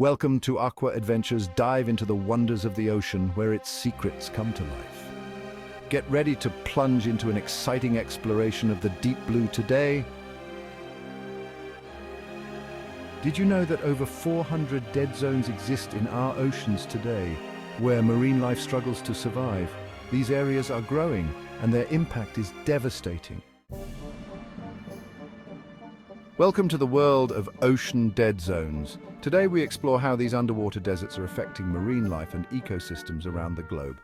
Welcome to Aqua Adventures. Dive into the wonders of the ocean where its secrets come to life. Get ready to plunge into an exciting exploration of the deep blue today. Did you know that over 400 dead zones exist in our oceans today, where marine life struggles to survive? These areas are growing, and their impact is devastating. Welcome to the world of ocean dead zones. Today we explore how these underwater deserts are affecting marine life and ecosystems around the globe.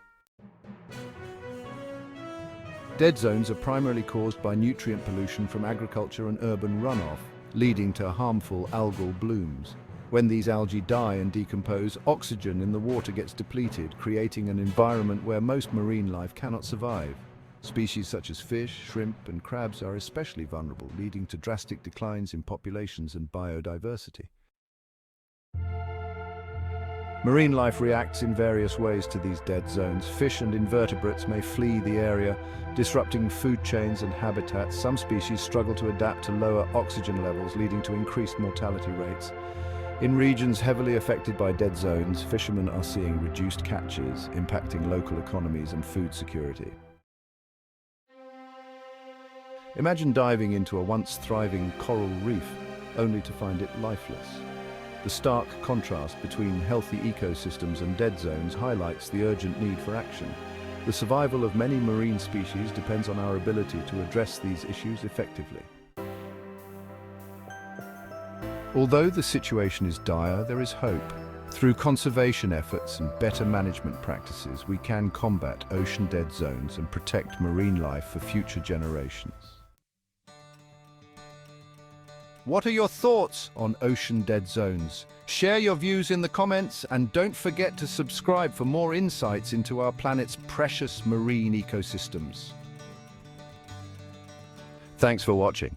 Dead zones are primarily caused by nutrient pollution from agriculture and urban runoff, leading to harmful algal blooms. When these algae die and decompose, oxygen in the water gets depleted, creating an environment where most marine life cannot survive. Species such as fish, shrimp, and crabs are especially vulnerable, leading to drastic declines in populations and biodiversity. Marine life reacts in various ways to these dead zones. Fish and invertebrates may flee the area, disrupting food chains and habitats. Some species struggle to adapt to lower oxygen levels, leading to increased mortality rates. In regions heavily affected by dead zones, fishermen are seeing reduced catches, impacting local economies and food security. Imagine diving into a once thriving coral reef, only to find it lifeless. The stark contrast between healthy ecosystems and dead zones highlights the urgent need for action. The survival of many marine species depends on our ability to address these issues effectively. Although the situation is dire, there is hope. Through conservation efforts and better management practices, we can combat ocean dead zones and protect marine life for future generations. What are your thoughts on ocean dead zones? Share your views in the comments and don't forget to subscribe for more insights into our planet's precious marine ecosystems. Thanks for watching.